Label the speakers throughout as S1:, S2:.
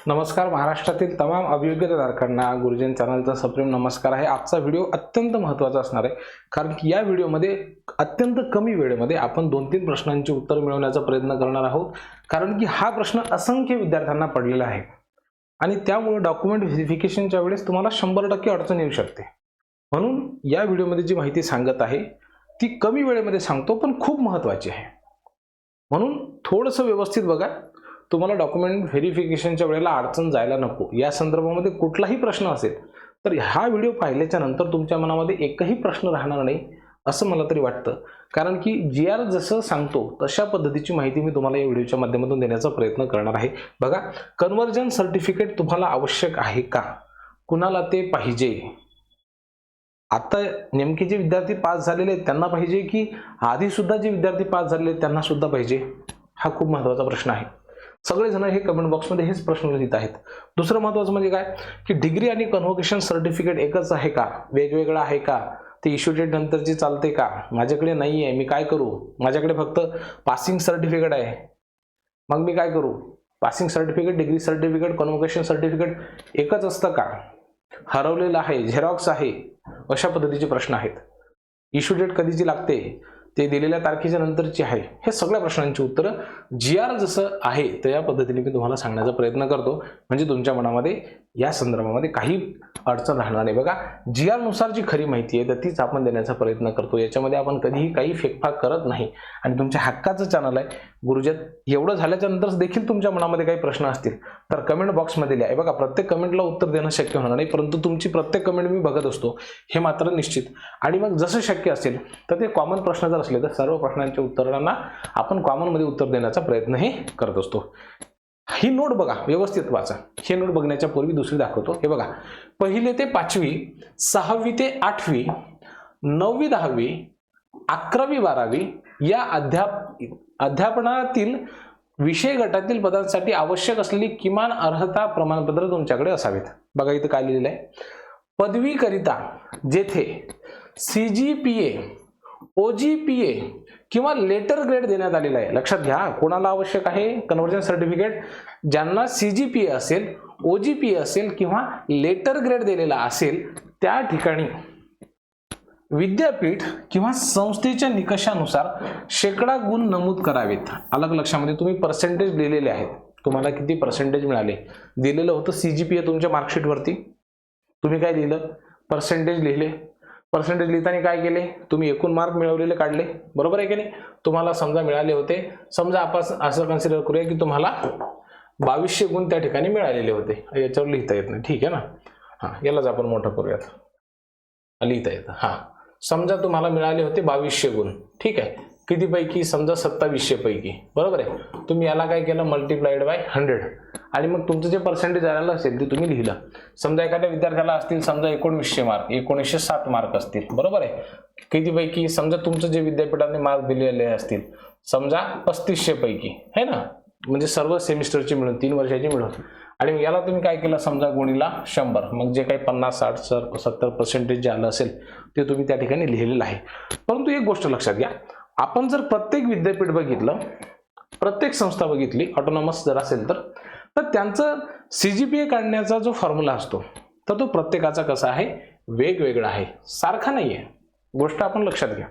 S1: नमस्कार. महाराष्ट्रातील तमाम अभियोग्यताधारकांना गुरुजन चॅनलचा सप्रेम नमस्कार आहे. आजचा व्हिडिओ अत्यंत महत्त्वाचा असणार आहे, कारण की या व्हिडिओमध्ये अत्यंत कमी वेळेमध्ये आपण 2-3 प्रश्नांची उत्तर मिळवण्याचा प्रयत्न करणार आहोत. कारण की हा प्रश्न असंख्य विद्यार्थ्यांना पडलेला आहे आणि त्यामुळे डॉक्युमेंट व्हेरिफिकेशनच्या वेळेस तुम्हाला 100% अडचण येऊ शकते. म्हणून या व्हिडिओमध्ये जी माहिती सांगत आहे ती कमी वेळेमध्ये सांगतो, पण खूप महत्त्वाची आहे. म्हणून थोडंसं व्यवस्थित बघा. तुम्हाला डॉक्युमेंट व्हेरिफिकेशनच्या वेळेला अडचण जायला नको. या संदर्भामध्ये कुठलाही प्रश्न असेल तर हा व्हिडिओ पाहिल्याच्या नंतर तुमच्या मनामध्ये एकही प्रश्न राहणार नाही असं मला तरी वाटतं. कारण की GR जसं सांगतो तशा पद्धतीची माहिती मी तुम्हाला या व्हिडिओच्या माध्यमातून देण्याचा प्रयत्न करणार आहे. बघा, कन्व्हर्जन सर्टिफिकेट तुम्हाला आवश्यक आहे का? कुणाला ते पाहिजे? आता नेमके जे विद्यार्थी पास झालेले आहेत त्यांना पाहिजे, की आधी सुद्धा जे विद्यार्थी पास झालेले आहेत त्यांना सुद्धा पाहिजे? हा खूप महत्त्वाचा प्रश्न आहे. सगळेजण हे कमेंट बॉक्समध्ये हेच प्रश्न लिहित आहेत. दुसरं महत्त्वाचं म्हणजे काय, की डिग्री आणि कन्व्होकेशन सर्टिफिकेट एकच आहे का? वेगवेगळं आहे का? ते इश्यू डेट नंतरची चालते का? माझ्याकडे नाही आहे, मी काय करू? माझ्याकडे फक्त पासिंग सर्टिफिकेट आहे, मग मी काय करू? Passing certificate, degree certificate, convocation certificate एकच असतं का? हरवलेलं आहे, झेरॉक्स आहे, अशा पद्धतीचे प्रश्न आहेत. इश्यू डेट कधीची लागते, ते दिलेल्या तारखेच्या नंतरची आहे. हे सगळ्या प्रश्नांची उत्तरं GR जसं आहे त्या पद्धतीने मी तुम्हाला सांगण्याचा प्रयत्न करतो, म्हणजे तुमच्या मनामध्ये या संदर्भामध्ये काही अडचण राहणार नाही. बघा, GR नुसार जी खरी माहिती आहे तर तीच आपण देण्याचा प्रयत्न करतो. याच्यामध्ये आपण कधीही काही फेकफाक करत नाही आणि तुमच्या हक्काचं चॅनल आहे गुरुजन. एवढं झाल्याच्या नंतर देखील तुमच्या मनामध्ये काही प्रश्न असतील तर कमेंट बॉक्समध्ये लिहा. बघा, प्रत्येक कमेंटला उत्तर देणं शक्य होणार नाही, परंतु तुमची प्रत्येक कमेंट मी बघत असतो, हे मात्र निश्चित. आणि मग जसं शक्य असेल तर ते कॉमन प्रश्न जर असले तर सर्व प्रश्नांच्या उत्तरांना आपण कॉमनमध्ये उत्तर देण्याचा प्रयत्नही करत असतो. ही नोट बघा, व्यवस्थित वाचा. हे नोट बघण्याच्या पूर्वी दुसरी दाखवतो. हे बघा, 1ली ते 5वी, 6वी ते 8वी, 9वी 10वी, 11वी 12वी या अध्यापनातील विषय गटातील पदांसाठी आवश्यक असलेली किमान अर्हता प्रमाणपत्र तुमच्याकडे असावेत. बघा, इथं काय लिहिलेलं आहे, पदवीकरिता जेथे CGPA, OGPA किंवा लेटर ग्रेड देण्यात आलेला आहे. लक्षात घ्या, कोणाला आवश्यक आहे कन्व्हर्जन सर्टिफिकेट? ज्यांना CGPA असेल, OGPA असेल किंवा लेटर ग्रेड दिलेला असेल त्या ठिकाणी विद्यापीठ किंवा संस्थेच्या निकषानुसार शेकडा गुण नमूद करावेत. अलग लक्षामध्ये तुम्ही पर्सेंटेज लिहिलेले आहेत, तुम्हाला किती पर्सेंटेज मिळाले दिलेलं होतं CGPA तुमच्या मार्कशीटवरती. तुम्ही काय लिहिलं? पर्सेंटेज लिहिले. पर्सेंटेज लिहिताना काय केले? तुम्ही एकूण मार्क मिळवलेले काढले, बरोबर आहे की नाही? तुम्हाला समजा मिळाले होते, समजा आपण असं कन्सिडर करूया की तुम्हाला 2200 गुण त्या ठिकाणी मिळालेले होते. याच्यावर लिहिता येत नाही, ठीक आहे ना? हां, यालाच आपण मोठं करूयात, लिहिता येतं. हां, समजा तुम्हाला मिळाले होते 2200 गुण, ठीक आहे. किती पैकी? समजा 2700 पैकी, बरोबर आहे. तुम्ही याला काय केलं? मल्टिप्लाइड बाय 100 आणि मग तुमचं जे पर्सेंटेज आलेलं असेल ते तुम्ही लिहिलं. समजा एखाद्या विद्यार्थ्याला असतील समजा 1900 मार्क, 1907 मार्क असतील, बरोबर आहे. किती पैकी? समजा तुमचं जे विद्यापीठाने मार्क दिलेले असतील समजा 3500 पैकी, है ना? म्हणजे सर्व सेमिस्टरची मिळून 3 वर्षाची मिळून. आणि याला तुम्ही काय केलं? समजा गुणिला 100, मग जे काही 50, 60, 70 पर्सेंटेज जे आलं असेल ते तुम्ही त्या ठिकाणी लिहिलेलं आहे. परंतु एक गोष्ट लक्षात घ्या, आपण जर प्रत्येक विद्यापीठ बघितलं, प्रत्येक संस्था बघितली, ऑटोनॉमस जर असेल तर त्यांचं CGPA काढण्याचा जो फॉर्म्युला असतो तर तो प्रत्येकाचा कसा आहे? वेगवेगळा आहे, सारखा नाही आहे. गोष्ट आपण लक्षात घ्या.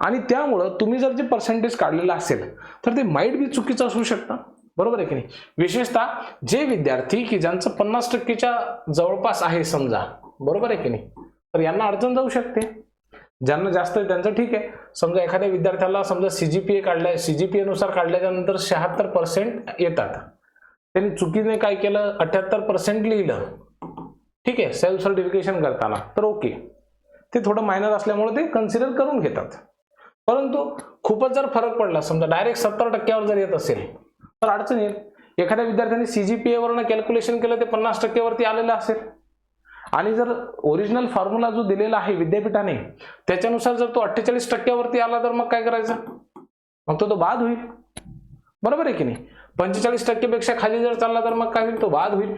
S1: आणि त्यामुळं तुम्ही जर जे पर्सेंटेज काढलेलं असेल तर ते माईट बी चुकीचं असू शकतं, बरोबर आहे की नाही? विशेषतः जे विद्यार्थी की ज्यांचं 50%च्या जवळपास आहे समजा, बरोबर आहे की नाही, तर यांना अडचण जाऊ शकते. ज्यांना जास्त आहे त्यांचं ठीक आहे. समजा एखाद्या विद्यार्थ्याला समजा CGPA काढलाय, CGPA नुसार काढल्याच्या नंतर 76% येतात, त्यांनी चुकीने काय केलं? 78% लिहिलं, ठीक आहे, सेल्फ सर्टिफिकेशन करताना, तर ओके, ते थोडं मायनर असल्यामुळे ते कन्सिडर करून घेतात. परंतु खूपच जर फरक पडला, समजा डायरेक्ट 70% जर येत असेल तर अडचण येईल. एखाद्या विद्यार्थ्याने CGPA वरनं कॅल्क्युलेशन केलं, ते 50% वरती आलेलं असेल आणि जर ओरिजिनल फॉर्म्युला जो दिलेला आहे विद्यापीठाने त्याच्यानुसार जर तो 48% वरती आला तर मग काय करायचं? मग तो बाद होईल, बरोबर आहे की नाही? 45% पेक्षा खाली जर चालला तर मग काय होईल? तो बाद होईल.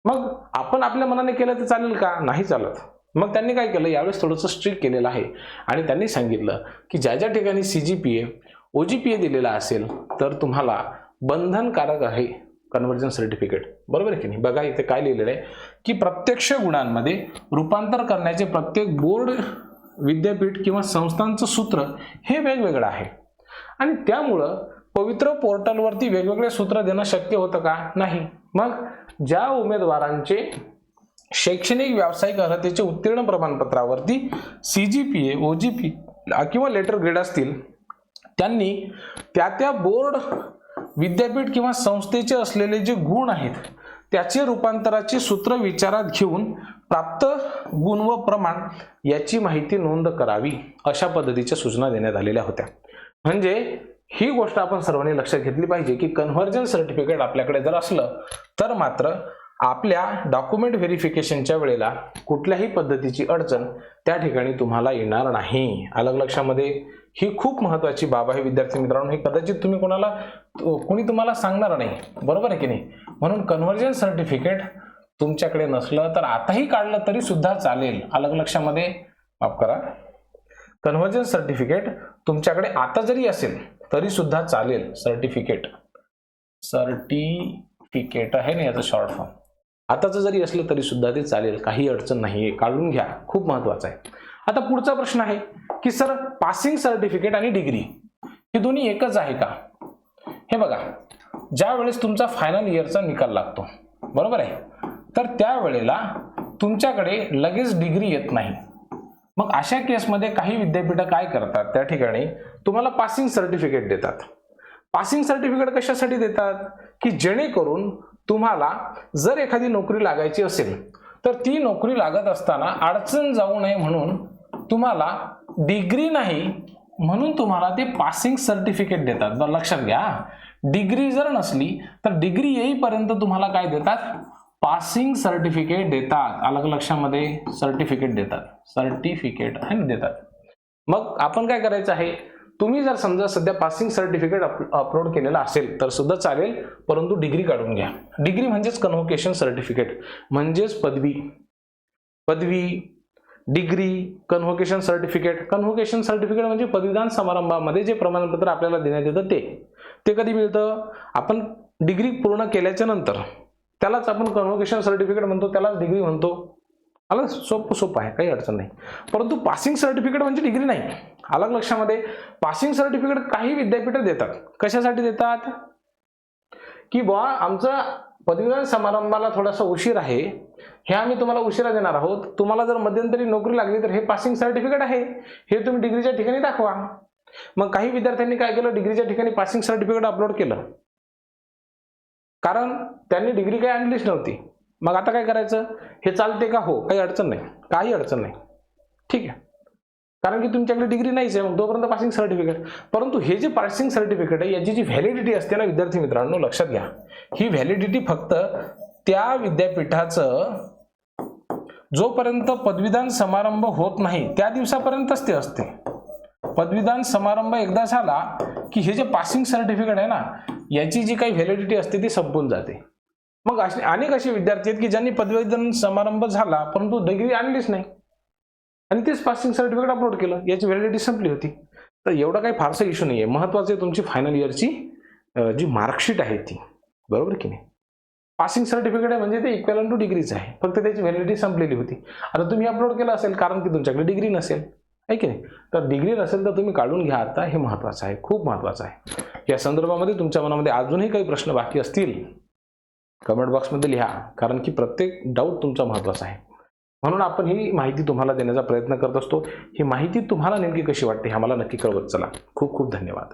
S1: मग आपण आपल्या मनाने केलं तर चालेल का? नाही चालत. मग त्यांनी काय केलं? यावेळेस थोडंसं स्ट्रिक्ट केलेलं आहे आणि त्यांनी सांगितलं की ज्या ज्या ठिकाणी CGPA, OGPA दिलेला असेल तर तुम्हाला बंधनकारक आहे कन्व्हर्जन सर्टिफिकेट, बरोबर आहे की नाही? बघा इथे काय लिहिलेलं आहे की प्रत्यक्ष गुणांमध्ये रूपांतर करण्याचे प्रत्येक बोर्ड, विद्यापीठ किंवा संस्थांचं सूत्र हे वेगवेगळं आहे आणि त्यामुळं पवित्र पोर्टलवरती वेगवेगळे सूत्र देणं शक्य होतं का? नाही. मग ज्या उमेदवारांचे शैक्षणिक व्यावसायिक अर्हतेचे उत्तीर्ण प्रमाणपत्रावरती CGPA, OGP किंवा लेटर ग्रेड असतील त्यांनी त्या बोर्ड, विद्यापीठ किंवा संस्थेचे असलेले जे गुण आहेत त्याचे रूपांतराचे सूत्र विचारात घेऊन प्राप्त गुण व प्रमाण याची माहिती नोंद करावी, अशा पद्धतीच्या सूचना देण्यात आलेल्या होत्या. म्हणजे ही गोष्ट आपण सर्वांनी लक्षात घेतली पाहिजे की कन्व्हर्जन सर्टिफिकेट आपल्याकडे जर असलं तर मात्र आपल्या डॉक्युमेंट व्हेरिफिकेशनच्या वेळेला कुठल्याही पद्धतीची अडचण त्या ठिकाणी तुम्हाला येणार नाही. अलग लक्षामध्ये ही खूप महत्त्वाची बाब आहे विद्यार्थी मित्रांनो. हे कदाचित कोणी तुम्हाला सांगणार नाही, बरोबर आहे की नाही? म्हणून कन्व्हर्जन सर्टिफिकेट तुमच्याकडे नसलं तर आताही काढलं तरी सुद्धा चालेल. अलग लक्षामध्ये माफ करा, कन्व्हर्जन सर्टिफिकेट तुमच्याकडे आता जरी असेल तरी सुद्धा चालेल. सर्टिफिकेट आहे ना याचं शॉर्ट फॉर्म. आताचं जरी असलं तरी सुद्धा ते चालेल, काही अडचण नाहीये, काढून घ्या, खूप महत्वाचं आहे. आता पुढचा प्रश्न आहे की सर पासिंग सर्टिफिकेट आणि डिग्री हे दोन्ही एकच आहे का? हे बघा, ज्या वेळेस तुमचा फायनल इयरचा निकाल लागतो, बरोबर आहे, तर त्यावेळेला तुमच्याकडे लगेच डिग्री येत नाही. मग अशा केसमध्ये काही विद्यापीठ काय करतात, त्या ठिकाणी तुम्हाला पासिंग सर्टिफिकेट देतात. पासिंग सर्टिफिकेट कशासाठी देतात की जेणेकरून तुम्हाला जर एखादी नोकरी लागायची असेल तर ती नोकरी लागत असताना अडचण जाऊ नये म्हणून तुम्हाला डिग्री नाही म्हणून तुम्हाला ते पासिंग सर्टिफिकेट देतात. लक्षात घ्या, डिग्री जर नसली तर डिग्री येईपर्यंत तुम्हाला काय देतात? पासिंग सर्टिफिकेट देतात. अलग लक्षामध्ये सर्टिफिकेट देतात. मग आपण काय करायचं आहे, तुम्ही जर समजा सध्या पासिंग सर्टिफिकेट अपलोड केलेलं असेल तर सुद्धा चालेल, परंतु डिग्री काढून घ्या. डिग्री म्हणजेच कन्व्होकेशन सर्टिफिकेट, म्हणजेच पदवी, डिग्री, कन्व्होकेशन सर्टिफिकेट. कन्व्होकेशन सर्टिफिकेट म्हणजे पदवीदान समारंभामध्ये जे प्रमाणपत्र आपल्याला देण्यात येतं ते कधी मिळतं? आपण डिग्री पूर्ण केल्याच्या नंतर. त्यालाच आपण कन्व्होकेशन सर्टिफिकेट म्हणतो, त्यालाच डिग्री म्हणतो. आलं? सोपं आहे, काही अडचण नाही. परंतु पासिंग सर्टिफिकेट म्हणजे डिग्री नाही. अलग लक्षामध्ये पासिंग सर्टिफिकेट काही विद्यापीठ देतात. कशासाठी देतात? की बुवा आमचा पदवीदान समारंभाला थोडासा उशीर आहे, हे आम्ही तुम्हाला उशिरा देणार आहोत. तुम्हाला जर मध्यंतरी नोकरी लागली तर हे पासिंग सर्टिफिकेट आहे, हे तुम्ही डिग्रीच्या ठिकाणी दाखवा. मग काही विद्यार्थ्यांनी काय केलं, डिग्रीच्या ठिकाणी पासिंग सर्टिफिकेट अपलोड केलं, कारण त्यांनी डिग्री काही आणलीच नव्हती. मग आता काय करायचं? हे चालते का? हो, काही अडचण नाही, ठीक आहे, कारण की तुमच्याकडे डिग्री नाहीच आहे, मग तोपर्यंत पासिंग सर्टिफिकेट. परंतु हे जे पासिंग सर्टिफिकेट आहे याची जी व्हॅलिडिटी असते ना विद्यार्थी मित्रांनो, लक्षात घ्या, ही व्हॅलिडिटी फक्त त्या विद्यापीठाचं जोपर्यंत पदवीदान समारंभ होत नाही त्या दिवसापर्यंतच ते असते. पदवीदान समारंभ एकदा झाला की हे जे पासिंग सर्टिफिकेट आहे ना याची जी काही व्हॅलिडिटी असते ती संपून जाते. मग अनेक असे विद्यार्थी आहेत की ज्यांनी पदवीदान समारंभ झाला परंतु डिग्री आणलीच नाही आणि तेच पासिंग सर्टिफिकेट अपलोड केलं, याची व्हॅलिडिटी संपली होती. तर एवढा काही फारसा इश्यू नाही आहे. महत्त्वाचं आहे तुमची फायनल इयरची जी मार्कशीट आहे ती, बरोबर की नाही? पासिंग सर्टिफिकेट आहे म्हणजे ते इक्वॅलंट टू डिग्रीच आहे, फक्त त्याची व्हॅलिडिटी संपलेली होती. आता तुम्ही अपलोड केलं असेल कारण की तुमच्याकडे डिग्री नसेल, आहे की नाही? तर डिग्री नसेल तर तुम्ही काढून घ्या आता, हे महत्त्वाचं आहे, खूप महत्त्वाचं आहे. या संदर्भामध्ये तुमच्या मनामध्ये अजूनही काही प्रश्न बाकी असतील कमेंट बॉक्समध्ये लिहा, कारण की प्रत्येक डाऊट तुमचा महत्त्वाचा आहे. म्हणून आपण ही माहिती तुम्हाला देण्याचा प्रयत्न करत असतो. ही माहिती तुम्हाला नेमकी कशी वाटते हे आम्हाला नक्की कळवत चला. खूप खूप धन्यवाद.